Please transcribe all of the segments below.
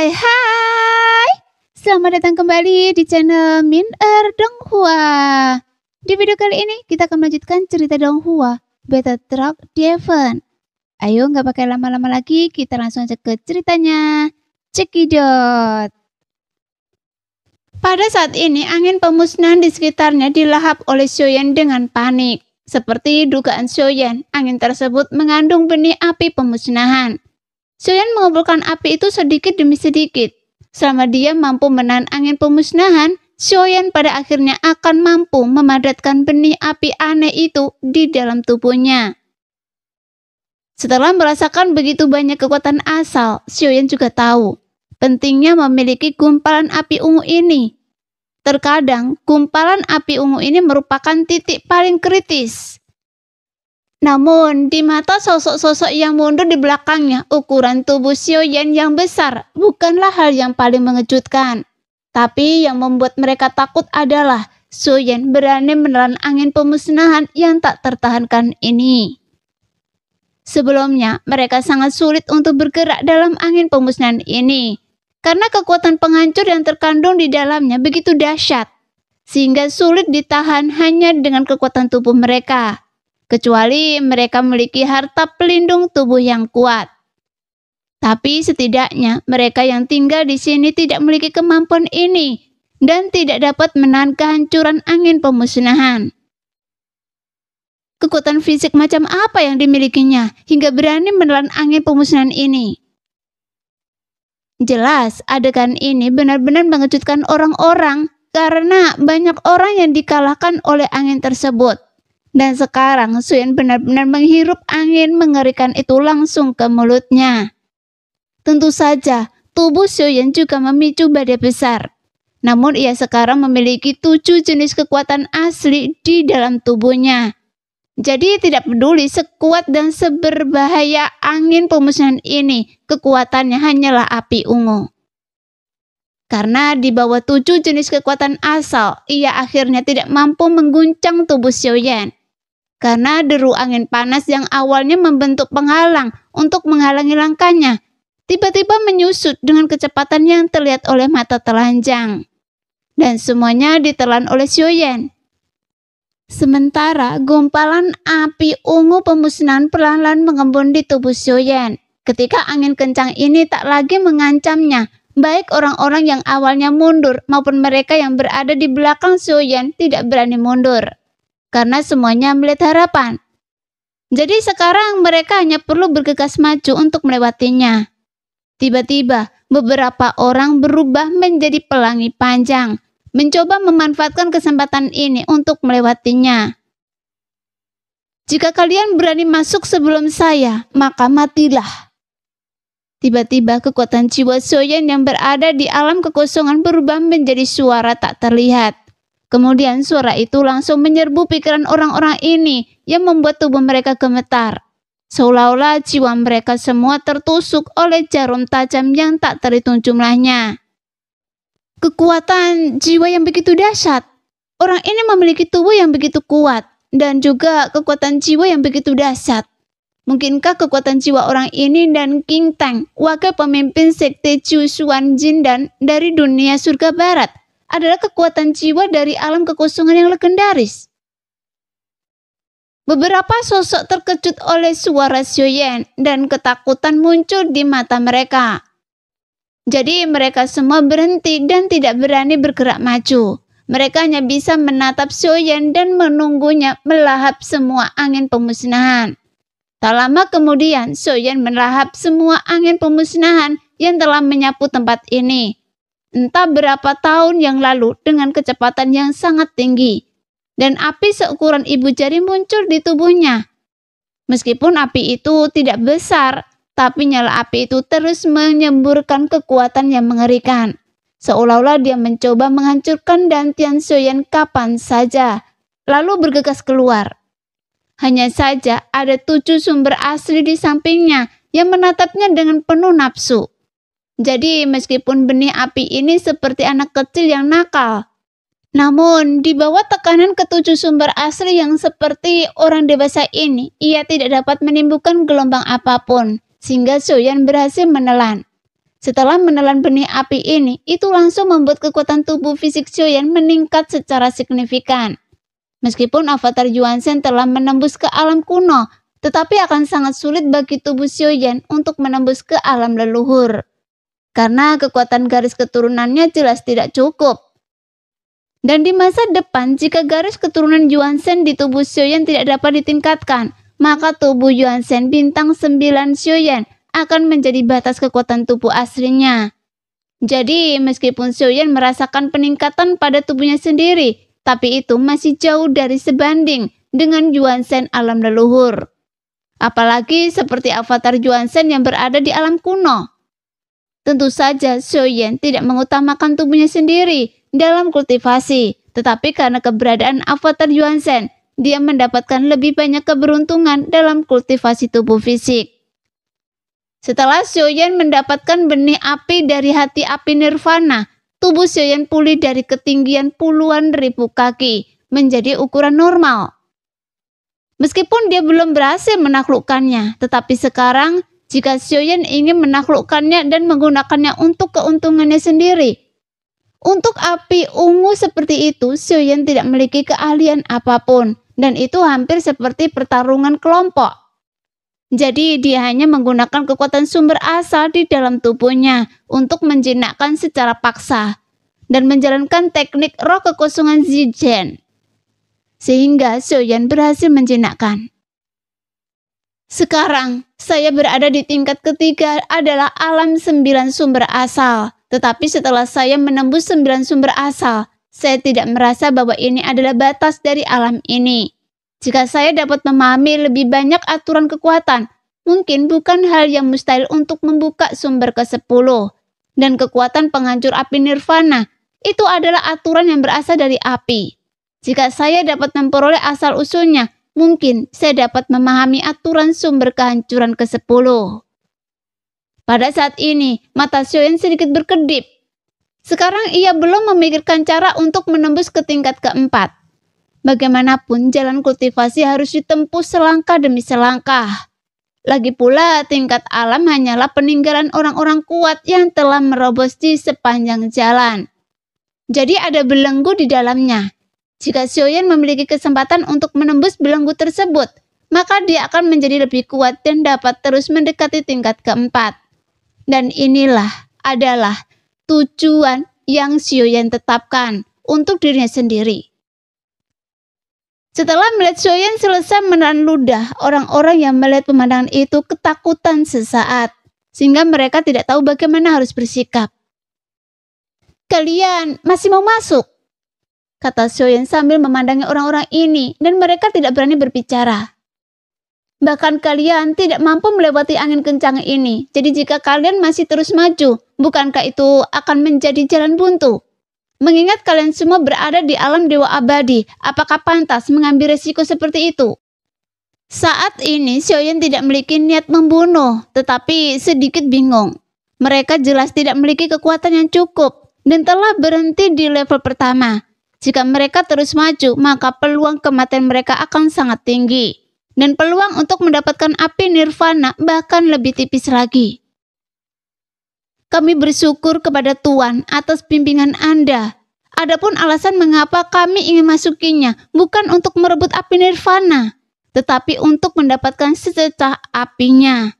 Hai hai, selamat datang kembali di channel Min Donghua. Di video kali ini kita akan melanjutkan cerita Donghua Beta Truck Devon. Ayo nggak pakai lama-lama lagi, kita langsung aja ke ceritanya. Cekidot. Pada saat ini angin pemusnahan di sekitarnya dilahap oleh Xiaoyan dengan panik. Seperti dugaan Xiaoyan, angin tersebut mengandung benih api pemusnahan. Xiaoyan mengumpulkan api itu sedikit demi sedikit. Selama dia mampu menahan angin pemusnahan, Xiaoyan pada akhirnya akan mampu memadatkan benih api aneh itu di dalam tubuhnya. Setelah merasakan begitu banyak kekuatan asal, Xiaoyan juga tahu pentingnya memiliki gumpalan api ungu ini. Terkadang, gumpalan api ungu ini merupakan titik paling kritis. Namun, di mata sosok-sosok yang mundur di belakangnya, ukuran tubuh Xiaoyan yang besar bukanlah hal yang paling mengejutkan. Tapi yang membuat mereka takut adalah Xiaoyan berani menelan angin pemusnahan yang tak tertahankan ini. Sebelumnya, mereka sangat sulit untuk bergerak dalam angin pemusnahan ini, karena kekuatan penghancur yang terkandung di dalamnya begitu dahsyat, sehingga sulit ditahan hanya dengan kekuatan tubuh mereka. Kecuali mereka memiliki harta pelindung tubuh yang kuat. Tapi setidaknya mereka yang tinggal di sini tidak memiliki kemampuan ini dan tidak dapat menahan kehancuran angin pemusnahan. Kekuatan fisik macam apa yang dimilikinya hingga berani menelan angin pemusnahan ini? Jelas adegan ini benar-benar mengejutkan orang-orang karena banyak orang yang dikalahkan oleh angin tersebut. Dan sekarang Xiaoyan benar-benar menghirup angin mengerikan itu langsung ke mulutnya. Tentu saja, tubuh Xiaoyan juga memicu badai besar. Namun ia sekarang memiliki 7 jenis kekuatan asli di dalam tubuhnya. Jadi tidak peduli sekuat dan seberbahaya angin pemusnahan ini, kekuatannya hanyalah api ungu. Karena di bawah 7 jenis kekuatan asal, ia akhirnya tidak mampu mengguncang tubuh Xiaoyan. Karena deru angin panas yang awalnya membentuk penghalang untuk menghalangi langkahnya, tiba-tiba menyusut dengan kecepatan yang terlihat oleh mata telanjang. Dan semuanya ditelan oleh Xiaoyan. Sementara gumpalan api ungu pemusnahan perlahan-lahan mengembun di tubuh Xiaoyan. Ketika angin kencang ini tak lagi mengancamnya, baik orang-orang yang awalnya mundur maupun mereka yang berada di belakang Xiaoyan tidak berani mundur. Karena semuanya melihat harapan. Jadi sekarang mereka hanya perlu bergegas maju untuk melewatinya. Tiba-tiba beberapa orang berubah menjadi pelangi panjang, mencoba memanfaatkan kesempatan ini untuk melewatinya. Jika kalian berani masuk sebelum saya, maka matilah. Tiba-tiba kekuatan jiwa Xiaoyan yang berada di alam kekosongan berubah menjadi suara tak terlihat. Kemudian suara itu langsung menyerbu pikiran orang-orang ini yang membuat tubuh mereka gemetar. Seolah-olah jiwa mereka semua tertusuk oleh jarum tajam yang tak terhitung jumlahnya. Kekuatan jiwa yang begitu dahsyat. Orang ini memiliki tubuh yang begitu kuat dan juga kekuatan jiwa yang begitu dahsyat. Mungkinkah kekuatan jiwa orang ini dan King Tang, wakil pemimpin sekte Chu Xuan Jindan dari dunia surga barat, adalah kekuatan jiwa dari alam kekosongan yang legendaris? Beberapa sosok terkejut oleh suara Xiaoyan dan ketakutan muncul di mata mereka. Jadi mereka semua berhenti dan tidak berani bergerak maju. Mereka hanya bisa menatap Xiaoyan dan menunggunya melahap semua angin pemusnahan. Tak lama kemudian Xiaoyan melahap semua angin pemusnahan yang telah menyapu tempat ini. Entah berapa tahun yang lalu dengan kecepatan yang sangat tinggi. Dan api seukuran ibu jari muncul di tubuhnya. Meskipun api itu tidak besar, tapi nyala api itu terus menyemburkan kekuatan yang mengerikan. Seolah-olah dia mencoba menghancurkan dantian Xiaoyan kapan saja, lalu bergegas keluar. Hanya saja ada 7 sumber asli di sampingnya yang menatapnya dengan penuh nafsu. Jadi meskipun benih api ini seperti anak kecil yang nakal, namun di bawah tekanan ke-7 sumber asli yang seperti orang dewasa ini, ia tidak dapat menimbulkan gelombang apapun, sehingga Xiaoyan berhasil menelan. Setelah menelan benih api ini, itu langsung membuat kekuatan tubuh fisik Xiaoyan meningkat secara signifikan. Meskipun avatar Yuanzhen telah menembus ke alam kuno, tetapi akan sangat sulit bagi tubuh Xiaoyan untuk menembus ke alam leluhur. Karena kekuatan garis keturunannya jelas tidak cukup. Dan di masa depan, jika garis keturunan Yuanzhen di tubuh Xiaoyan tidak dapat ditingkatkan, maka tubuh Yuanzhen bintang 9 Xiaoyan akan menjadi batas kekuatan tubuh aslinya. Jadi, meskipun Xiaoyan merasakan peningkatan pada tubuhnya sendiri, tapi itu masih jauh dari sebanding dengan Yuanzhen alam leluhur. Apalagi seperti avatar Yuanzhen yang berada di alam kuno. Tentu saja Xiaoyan tidak mengutamakan tubuhnya sendiri dalam kultivasi, tetapi karena keberadaan avatar Yuanzhen, dia mendapatkan lebih banyak keberuntungan dalam kultivasi tubuh fisik. Setelah Xiaoyan mendapatkan benih api dari hati api nirvana, tubuh Xiaoyan pulih dari ketinggian puluhan ribu kaki menjadi ukuran normal. Meskipun dia belum berhasil menaklukkannya, tetapi sekarang jika Xiaoyan ingin menaklukkannya dan menggunakannya untuk keuntungannya sendiri. Untuk api ungu seperti itu, Xiaoyan tidak memiliki keahlian apapun, dan itu hampir seperti pertarungan kelompok. Jadi dia hanya menggunakan kekuatan sumber asal di dalam tubuhnya untuk menjinakkan secara paksa dan menjalankan teknik roh kekosongan Zijian. Sehingga Xiaoyan berhasil menjinakkan. Sekarang, saya berada di tingkat ketiga adalah alam 9 sumber asal. Tetapi setelah saya menembus 9 sumber asal, saya tidak merasa bahwa ini adalah batas dari alam ini. Jika saya dapat memahami lebih banyak aturan kekuatan, mungkin bukan hal yang mustahil untuk membuka sumber ke-10. Dan kekuatan penghancur api nirvana, itu adalah aturan yang berasal dari api. Jika saya dapat memperoleh asal-usulnya, mungkin saya dapat memahami aturan sumber kehancuran ke-10. Pada saat ini, mata Xiaoyan sedikit berkedip. Sekarang ia belum memikirkan cara untuk menembus ke tingkat keempat. Bagaimanapun, jalan kultivasi harus ditempuh selangkah demi selangkah. Lagi pula, tingkat alam hanyalah peninggalan orang-orang kuat yang telah merobos di sepanjang jalan. Jadi ada belenggu di dalamnya. Jika Xiaoyan memiliki kesempatan untuk menembus belenggu tersebut, maka dia akan menjadi lebih kuat dan dapat terus mendekati tingkat keempat. Dan inilah adalah tujuan yang Xiaoyan tetapkan untuk dirinya sendiri. Setelah melihat Xiaoyan selesai menelan ludah, orang-orang yang melihat pemandangan itu ketakutan sesaat, sehingga mereka tidak tahu bagaimana harus bersikap. "Kalian masih mau masuk?" kata Xiaoyan sambil memandangi orang-orang ini, dan mereka tidak berani berbicara. "Bahkan kalian tidak mampu melewati angin kencang ini, jadi jika kalian masih terus maju, bukankah itu akan menjadi jalan buntu? Mengingat kalian semua berada di alam dewa abadi, apakah pantas mengambil resiko seperti itu?" Saat ini Xiaoyan tidak memiliki niat membunuh, tetapi sedikit bingung. Mereka jelas tidak memiliki kekuatan yang cukup dan telah berhenti di level pertama. Jika mereka terus maju, maka peluang kematian mereka akan sangat tinggi. Dan peluang untuk mendapatkan api nirvana bahkan lebih tipis lagi. "Kami bersyukur kepada Tuan atas bimbingan Anda. Adapun alasan mengapa kami ingin masukinya bukan untuk merebut api nirvana, tetapi untuk mendapatkan sececah apinya.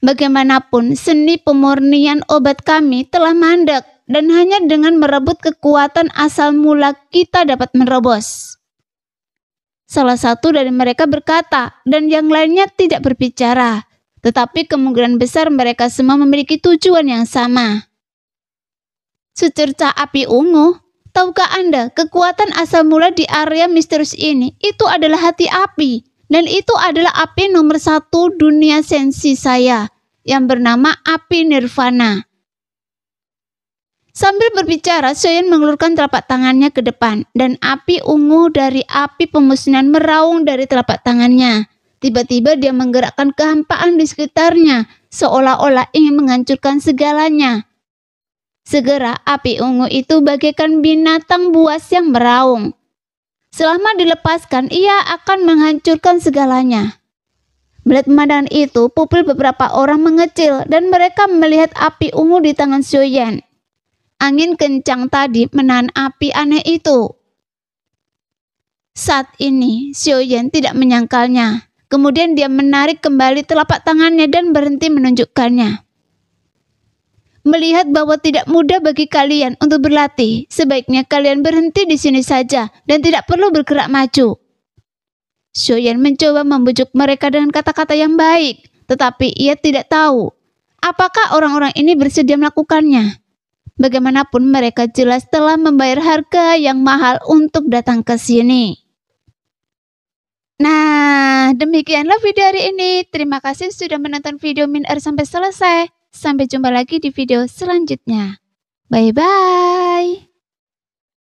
Bagaimanapun, seni pemurnian obat kami telah mandek dan hanya dengan merebut kekuatan asal mula kita dapat menerobos." Salah satu dari mereka berkata dan yang lainnya tidak berbicara. Tetapi kemungkinan besar mereka semua memiliki tujuan yang sama. "Secercah api ungu, tahukah Anda kekuatan asal mula di area misterius ini itu adalah hati api. Dan itu adalah api nomor 1 dunia sensi saya yang bernama api nirvana." Sambil berbicara, Xiaoyan mengulurkan telapak tangannya ke depan dan api ungu dari api pemusnahan meraung dari telapak tangannya. Tiba-tiba dia menggerakkan kehampaan di sekitarnya, seolah-olah ingin menghancurkan segalanya. Segera api ungu itu bagaikan binatang buas yang meraung. Selama dilepaskan, ia akan menghancurkan segalanya. Melihat pemandangan itu, pupil beberapa orang mengecil dan mereka melihat api ungu di tangan Xiaoyan. Angin kencang tadi menahan api aneh itu. Saat ini, Xiaoyan tidak menyangkalnya. Kemudian dia menarik kembali telapak tangannya dan berhenti menunjukkannya. Melihat bahwa tidak mudah bagi kalian untuk berlatih, sebaiknya kalian berhenti di sini saja dan tidak perlu bergerak maju. Xiaoyan mencoba membujuk mereka dengan kata-kata yang baik, tetapi ia tidak tahu apakah orang-orang ini bersedia melakukannya. Bagaimanapun mereka jelas telah membayar harga yang mahal untuk datang ke sini. Nah, demikianlah video hari ini. Terima kasih sudah menonton video Min sampai selesai. Sampai jumpa lagi di video selanjutnya. Bye-bye.